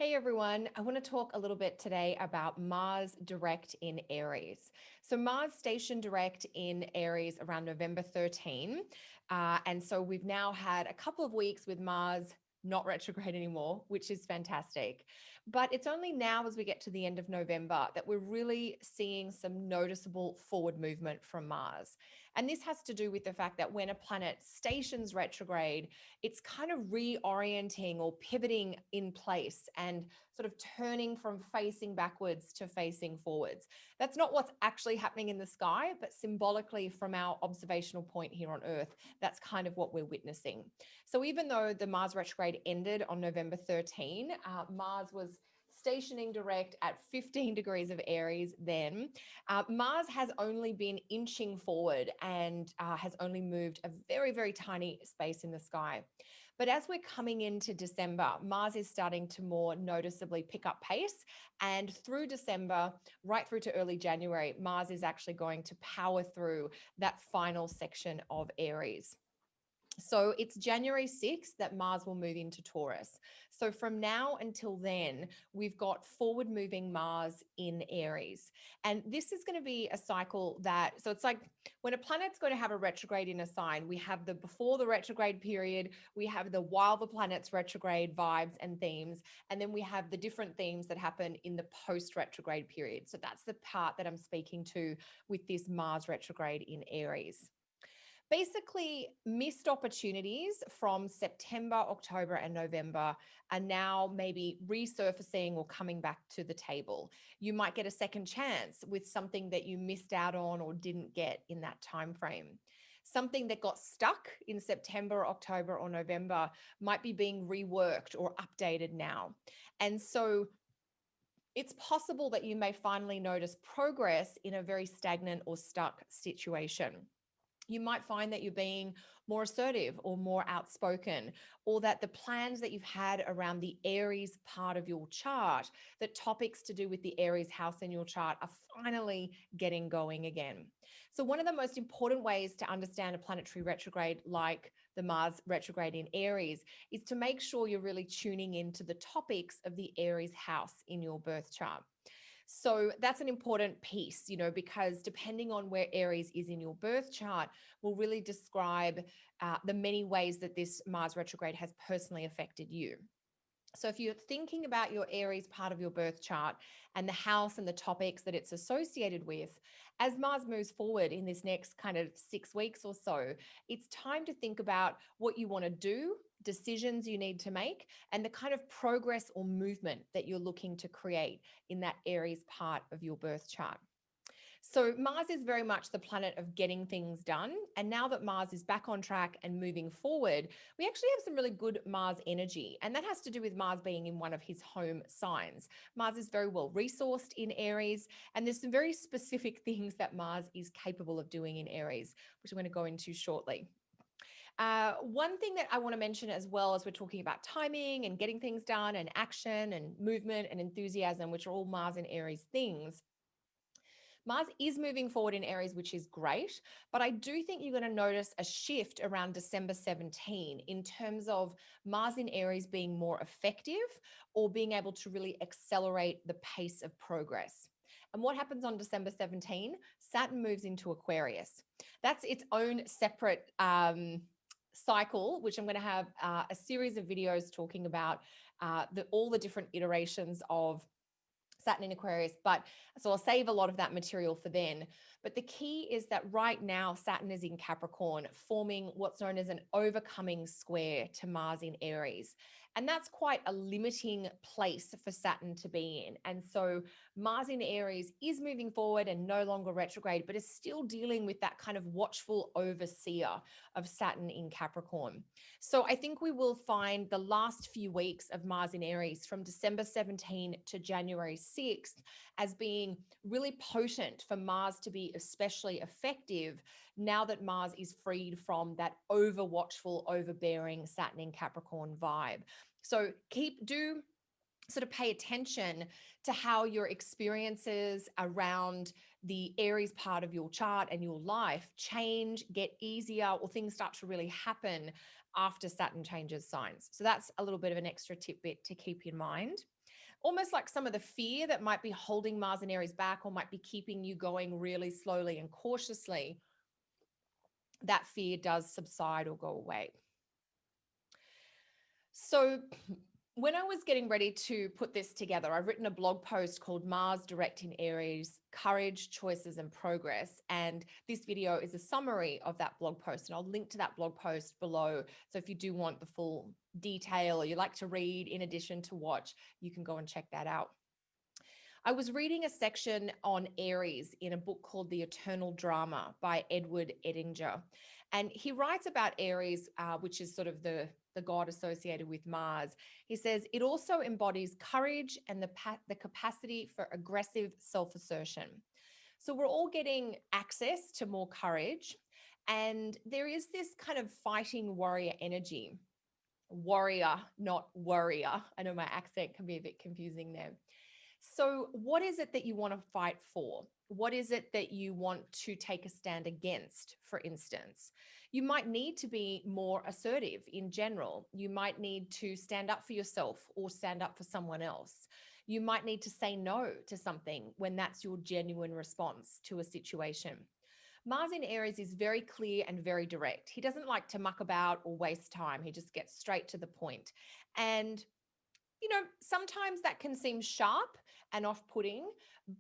Hey everyone, I want to talk a little bit today about Mars direct in Aries. So, Mars stationed direct in Aries around November 13. And so, we've now had a couple of weeks with Mars not retrograde anymore, which is fantastic. But it's only now, as we get to the end of November, that we're really seeing some noticeable forward movement from Mars. And this has to do with the fact that when a planet stations retrograde, it's kind of reorienting or pivoting in place and sort of turning from facing backwards to facing forwards. That's not what's actually happening in the sky, but symbolically from our observational point here on Earth, that's kind of what we're witnessing. So even though the Mars retrograde ended on November 13, Mars was stationing direct at 15 degrees of Aries then. Mars has only been inching forward and has only moved a very, very tiny space in the sky. But as we're coming into December, Mars is starting to more noticeably pick up pace. And through December, right through to early January, Mars is actually going to power through that final section of Aries. So it's January 6th that Mars will move into Taurus. So from now until then, we've got forward moving Mars in Aries. And this is going to be a cycle so it's like when a planet's going to have a retrograde in a sign, we have the before the retrograde period, we have the while the planet's retrograde vibes and themes, and then we have the different themes that happen in the post retrograde period. So that's the part that I'm speaking to with this Mars retrograde in Aries. Basically, missed opportunities from September, October, and November are now maybe resurfacing or coming back to the table. You might get a second chance with something that you missed out on or didn't get in that time frame. Something that got stuck in September, October, or November might be being reworked or updated now. And so it's possible that you may finally notice progress in a very stagnant or stuck situation. You might find that you're being more assertive or more outspoken, or that the plans that you've had around the Aries part of your chart, that topics to do with the Aries house in your chart are finally getting going again. So, one of the most important ways to understand a planetary retrograde like the Mars retrograde in Aries is to make sure you're really tuning into the topics of the Aries house in your birth chart. So that's an important piece, because depending on where Aries is in your birth chart, will really describe the many ways that this Mars retrograde has personally affected you. So if you're thinking about your Aries part of your birth chart and the house and the topics that it's associated with, as Mars moves forward in this next kind of 6 weeks or so, it's time to think about what you want to do, decisions you need to make, and the kind of progress or movement that you're looking to create in that Aries part of your birth chart. So, Mars is very much the planet of getting things done. And now that Mars is back on track and moving forward, we actually have some really good Mars energy. And that has to do with Mars being in one of his home signs. Mars is very well resourced in Aries. And there's some very specific things that Mars is capable of doing in Aries, which I'm going to go into shortly. One thing that I want to mention as well as we're talking about timing and getting things done and action and movement and enthusiasm, which are all Mars and Aries things. Mars is moving forward in Aries, which is great, but I do think you're going to notice a shift around December 17 in terms of Mars in Aries being more effective or being able to really accelerate the pace of progress. And what happens on December 17? Saturn moves into Aquarius. That's its own separate cycle, which I'm going to have a series of videos talking about all the different iterations of Saturn in Aquarius, but so I'll save a lot of that material for then. But the key is that right now, Saturn is in Capricorn, forming what's known as an overcoming square to Mars in Aries. And that's quite a limiting place for Saturn to be in. And so Mars in Aries is moving forward and no longer retrograde, but is still dealing with that kind of watchful overseer of Saturn in Capricorn. So I think we will find the last few weeks of Mars in Aries from December 17 to January 6th as being really potent for Mars to be especially effective now that Mars is freed from that over watchful, overbearing Saturn in Capricorn vibe. So do sort of pay attention to how your experiences around the Aries part of your chart and your life change, get easier, or things start to really happen after Saturn changes signs. So that's a little bit of an extra tidbit to keep in mind. Almost like some of the fear that might be holding Mars and Aries back or might be keeping you going really slowly and cautiously, that fear does subside or go away. So when I was getting ready to put this together, I've written a blog post called Mars Direct in Aries, Courage, Choices, and Progress. And this video is a summary of that blog post. And I'll link to that blog post below. So if you do want the full detail or you like to read in addition to watch, you can go and check that out. I was reading a section on Aries in a book called The Eternal Drama by Edward Edinger. And he writes about Aries, which is sort of the god associated with Mars. He says, it also embodies courage and the capacity for aggressive self-assertion. So we're all getting access to more courage. And there is this kind of fighting warrior energy. Warrior, not worrier. I know my accent can be a bit confusing there. So, what is it that you want to fight for? What is it that you want to take a stand against, for instance? You might need to be more assertive in general. You might need to stand up for yourself or stand up for someone else. You might need to say no to something when that's your genuine response to a situation. Mars in Aries is very clear and very direct. He doesn't like to muck about or waste time. He just gets straight to the point. And sometimes that can seem sharp and off-putting,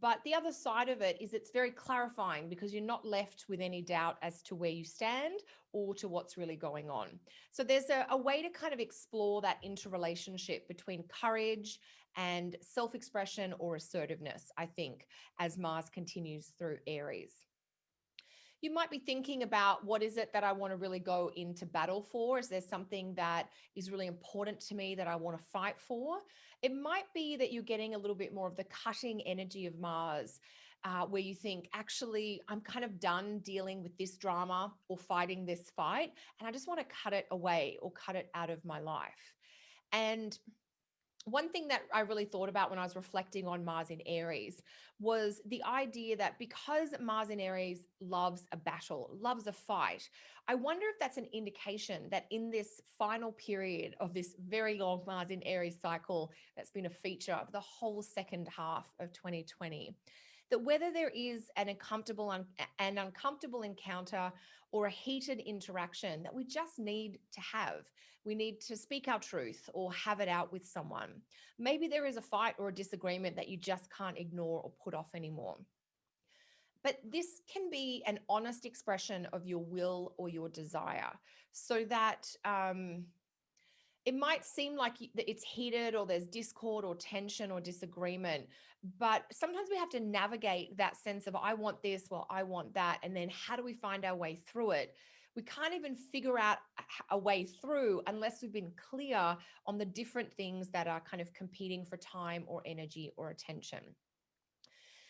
but the other side of it is it's very clarifying because you're not left with any doubt as to where you stand or to what's really going on. So there's a way to kind of explore that interrelationship between courage and self-expression or assertiveness, I think, as Mars continues through Aries. You might be thinking about, what is it that I want to really go into battle for? Is there something that is really important to me that I want to fight for? It might be that you're getting a little bit more of the cutting energy of Mars, where you think, actually, I'm kind of done dealing with this drama or fighting this fight, and I just want to cut it away or cut it out of my life. And one thing that I really thought about when I was reflecting on Mars in Aries was the idea that because Mars in Aries loves a battle, loves a fight, I wonder if that's an indication that in this final period of this very long Mars in Aries cycle that's been a feature of the whole second half of 2020, that whether there is an uncomfortable encounter or a heated interaction that we just need to have. We need to speak our truth or have it out with someone. Maybe there is a fight or a disagreement that you just can't ignore or put off anymore. But this can be an honest expression of your will or your desire, so that it might seem like it's heated or there's discord or tension or disagreement, but sometimes we have to navigate that sense of, I want this, well, I want that. And then how do we find our way through it? We can't even figure out a way through unless we've been clear on the different things that are kind of competing for time or energy or attention.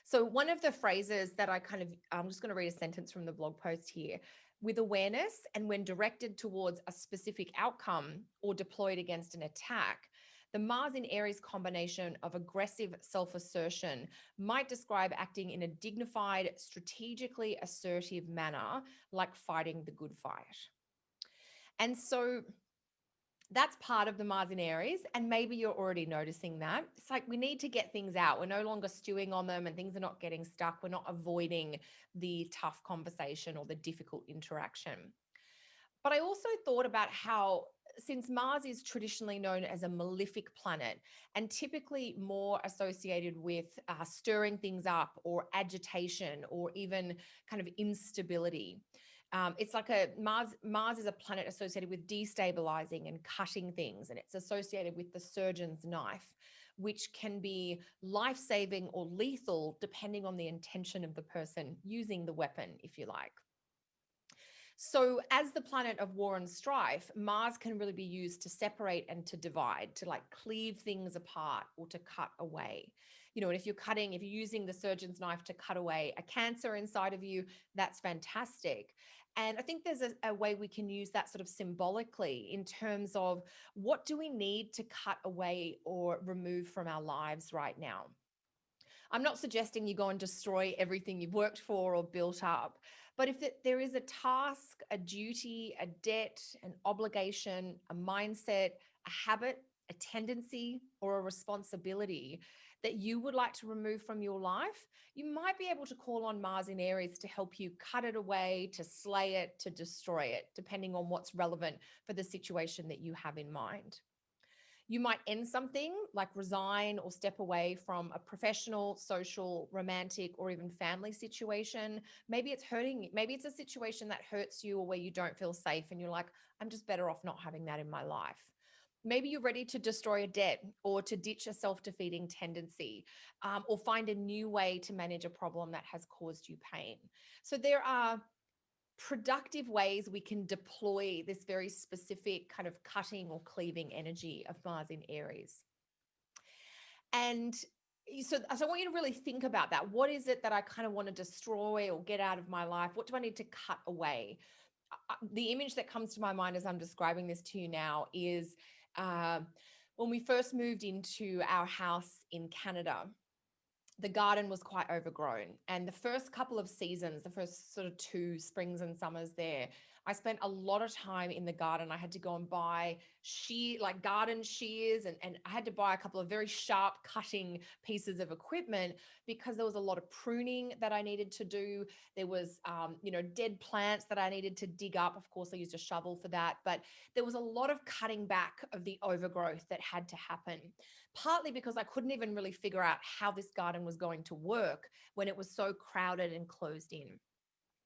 So one of the phrases that I'm just going to read a sentence from the blog post here. With awareness and when directed towards a specific outcome or deployed against an attack, the Mars in Aries combination of aggressive self-assertion might describe acting in a dignified, strategically assertive manner, like fighting the good fight. And so that's part of the Mars in Aries. And maybe you're already noticing that. It's like we need to get things out. We're no longer stewing on them and things are not getting stuck. We're not avoiding the tough conversation or the difficult interaction. But I also thought about how, since Mars is traditionally known as a malefic planet and typically more associated with stirring things up or agitation or even kind of instability, it's like Mars is a planet associated with destabilizing and cutting things, and it's associated with the surgeon's knife, which can be life-saving or lethal depending on the intention of the person using the weapon, if you like. So as the planet of war and strife, Mars can really be used to separate and to divide, to like cleave things apart or to cut away. And if you're using the surgeon's knife to cut away a cancer inside of you, that's fantastic. And I think there's a way we can use that sort of symbolically in terms of what do we need to cut away or remove from our lives right now. I'm not suggesting you go and destroy everything you've worked for or built up, but if there is a task, a duty, a debt, an obligation, a mindset, a habit, a tendency, or a responsibility that you would like to remove from your life, you might be able to call on Mars in Aries to help you cut it away, to slay it, to destroy it, depending on what's relevant for the situation that you have in mind. You might end something like resign or step away from a professional, social, romantic, or even family situation. Maybe it's hurting you. Maybe it's a situation that hurts you or where you don't feel safe and you're like, I'm just better off not having that in my life. Maybe you're ready to destroy a debt or to ditch a self-defeating tendency, or find a new way to manage a problem that has caused you pain. So there are productive ways we can deploy this very specific kind of cutting or cleaving energy of Mars in Aries. And so I want you to really think about that. What is it that I kind of want to destroy or get out of my life? What do I need to cut away? The image that comes to my mind as I'm describing this to you now is uh, when we first moved into our house in Canada. The garden was quite overgrown. And the first couple of seasons, the first sort of 2 springs and summers there, I spent a lot of time in the garden. I had to go and buy like garden shears, and I had to buy a couple of very sharp cutting pieces of equipment because there was a lot of pruning that I needed to do. There was, dead plants that I needed to dig up. Of course, I used a shovel for that, but there was a lot of cutting back of the overgrowth that had to happen, partly because I couldn't even really figure out how this garden was going to work when it was so crowded and closed in.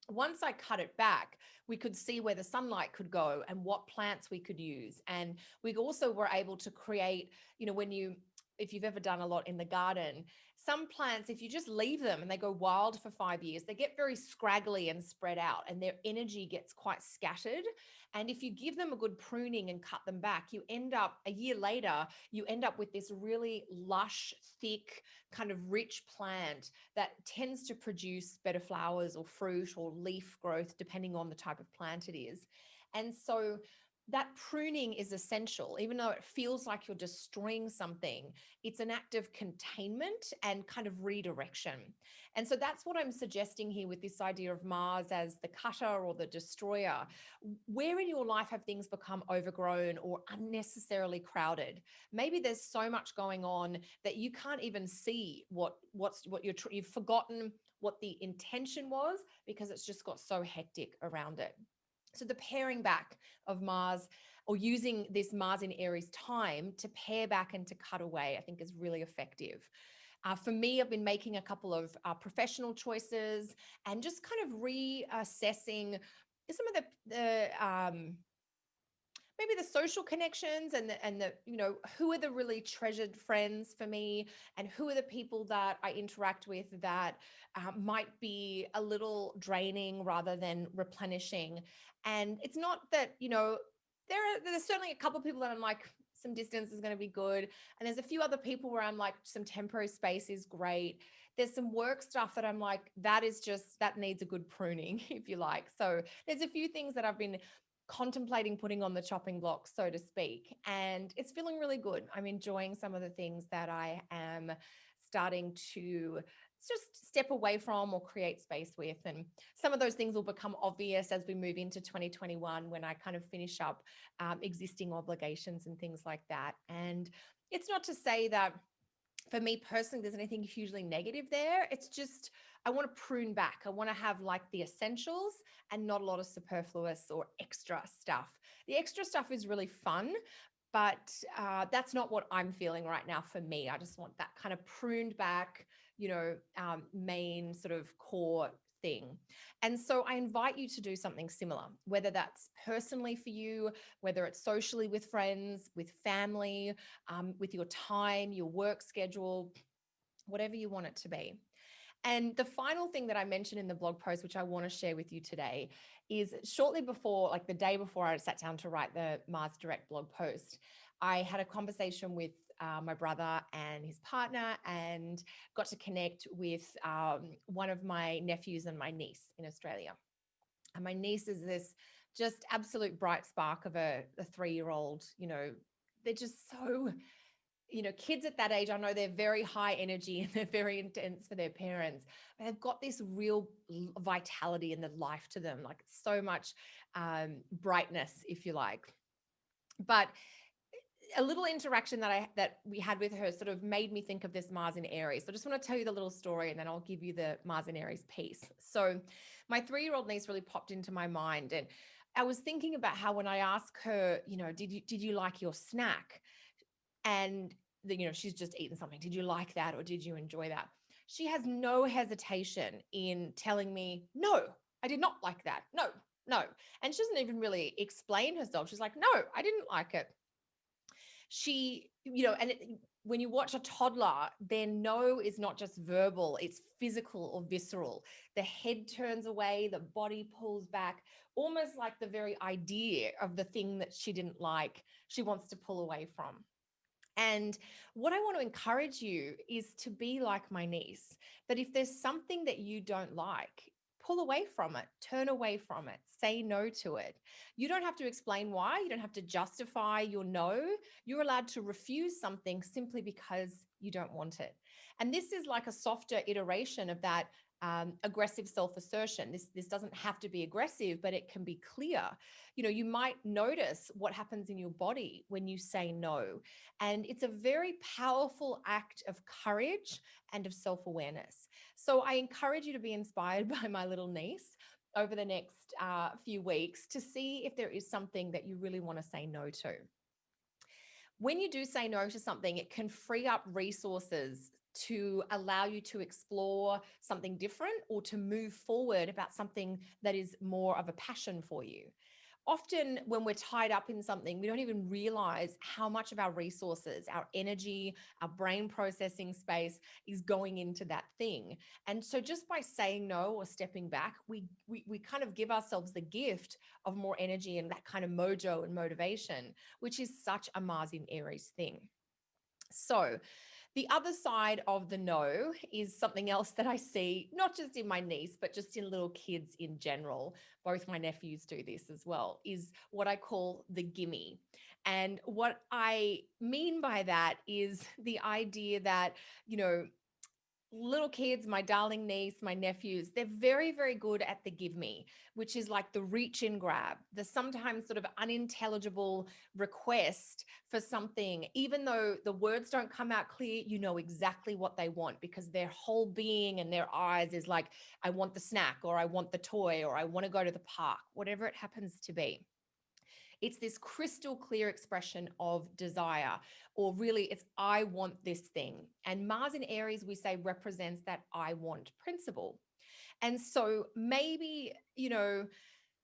Once I cut it back, we could see where the sunlight could go and what plants we could use. And we also were able to create, if you've ever done a lot in the garden, some plants, if you just leave them and they go wild for 5 years, they get very scraggly and spread out and their energy gets quite scattered. And if you give them a good pruning and cut them back, you end up a year later, you end up with this really lush, thick, kind of rich plant that tends to produce better flowers or fruit or leaf growth, depending on the type of plant it is. And so that pruning is essential. Even though it feels like you're destroying something, it's an act of containment and kind of redirection. And so that's what I'm suggesting here with this idea of Mars as the cutter or the destroyer. Where in your life have things become overgrown or unnecessarily crowded? Maybe there's so much going on that you can't even see what you've forgotten what the intention was because it's just got so hectic around it. So the paring back of Mars, or using this Mars in Aries time to pare back and to cut away, I think is really effective. For me, I've been making a couple of professional choices and just kind of reassessing some of the maybe the social connections and the who are the really treasured friends for me, and who are the people that I interact with that might be a little draining rather than replenishing. And it's not that there's certainly a couple of people that I'm like, some distance is going to be good, and there's a few other people where I'm like, some temporary space is great. There's some work stuff that I'm like, that needs a good pruning, if you like. So there's a few things that I've been contemplating putting on the chopping block, so to speak. And it's feeling really good. I'm enjoying some of the things that I am starting to just step away from or create space with. And some of those things will become obvious as we move into 2021, when I kind of finish up existing obligations and things like that. And it's not to say that for me personally, there's anything hugely negative there. It's just, I want to prune back. I want to have like the essentials and not a lot of superfluous or extra stuff. The extra stuff is really fun, but that's not what I'm feeling right now for me. I just want that kind of pruned back, main sort of core thing. And so I invite you to do something similar, whether that's personally for you, whether it's socially with friends, with family, with your time, your work schedule, whatever you want it to be. And the final thing that I mentioned in the blog post, which I want to share with you today, is shortly before, like the day before I sat down to write the Mars Direct blog post, I had a conversation with my brother and his partner, and got to connect with one of my nephews and my niece in Australia. And my niece is this just absolute bright spark of a 3-year-old. They're just so, kids at that age, I know they're very high energy and they're very intense for their parents, but they've got this real vitality and the life to them, like so much brightness, if you like. But a little interaction that we had with her sort of made me think of this Mars in Aries. So I just want to tell you the little story and then I'll give you the Mars in Aries piece. So my 3-year-old niece really popped into my mind, and I was thinking about how when I ask her, did you like your snack? And she's just eaten something. Did you like that, or did you enjoy that? She has no hesitation in telling me, no, I did not like that. No, no. And she doesn't even really explain herself. She's like, no, I didn't like it. When you watch a toddler, their no is not just verbal, it's physical or visceral. The head turns away, the body pulls back, almost like the very idea of the thing that she didn't like, she wants to pull away from. And what I want to encourage you is to be like my niece, that if there's something that you don't like, pull away from it, turn away from it, say no to it. You don't have to explain why, you don't have to justify your no. You're allowed to refuse something simply because you don't want it. And this is like a softer iteration of that aggressive self-assertion. This doesn't have to be aggressive, but it can be clear. You might notice what happens in your body when you say no. And it's a very powerful act of courage and of self-awareness. So I encourage you to be inspired by my little niece over the next few weeks to see if there is something that you really want to say no to. When you do say no to something, it can free up resources to allow you to explore something different or to move forward about something that is more of a passion for you. Often when we're tied up in something, we don't even realize how much of our resources, our energy, our brain processing space is going into that thing. And so just by saying no or stepping back, we kind of give ourselves the gift of more energy and that kind of mojo and motivation, which is such a Mars in Aries thing. So the other side of the no is something else that I see, not just in my niece, but just in little kids in general. Both my nephews do this as well, is what I call the gimme. And what I mean by that is the idea that, little kids, my darling niece, my nephews, they're very, very good at the give me, which is like the reach and grab, the sometimes sort of unintelligible request for something. Even though the words don't come out clear, you know exactly what they want because their whole being and their eyes is like, I want the snack, or I want the toy, or I want to go to the park, whatever it happens to be. It's this crystal clear expression of desire, or really it's I want this thing. And Mars in Aries, we say, represents that I want principle. And so maybe,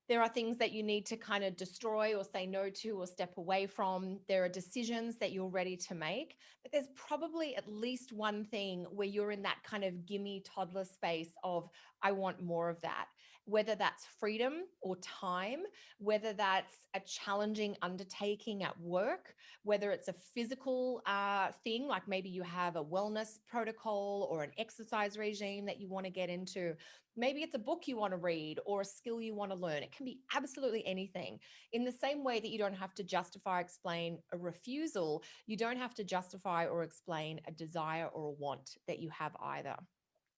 there are things that you need to kind of destroy or say no to or step away from. There are decisions that you're ready to make, but there's probably at least one thing where you're in that kind of gimme toddler space of, I want more of that. Whether that's freedom or time, whether that's a challenging undertaking at work, whether it's a physical thing, like maybe you have a wellness protocol or an exercise regime that you want to get into. Maybe it's a book you want to read or a skill you want to learn. It can be absolutely anything. In the same way that you don't have to justify, explain a refusal, you don't have to justify or explain a desire or a want that you have either.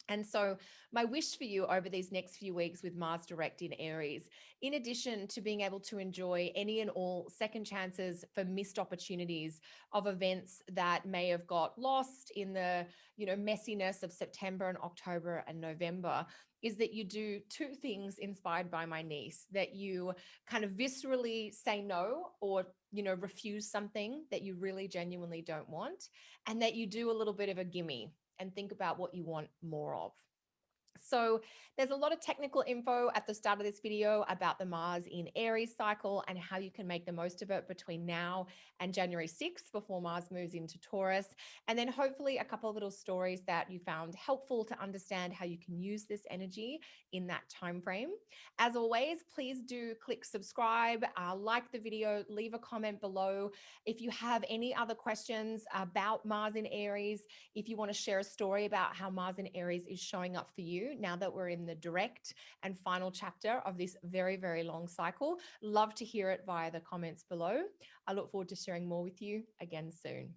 And so my wish for you over these next few weeks with Mars direct in Aries, in addition to being able to enjoy any and all second chances for missed opportunities of events that may have got lost in the, messiness of September and October and November, is that you do two things inspired by my niece, that you kind of viscerally say no or, refuse something that you really genuinely don't want, and that you do a little bit of a gimme and think about what you want more of. So there's a lot of technical info at the start of this video about the Mars in Aries cycle and how you can make the most of it between now and January 6th before Mars moves into Taurus. And then hopefully a couple of little stories that you found helpful to understand how you can use this energy in that time frame. As always, please do click subscribe, like the video, leave a comment below. If you have any other questions about Mars in Aries, if you want to share a story about how Mars in Aries is showing up for you, you now that we're in the direct and final chapter of this very, very long cycle. Love to hear it via the comments below. I look forward to sharing more with you again soon.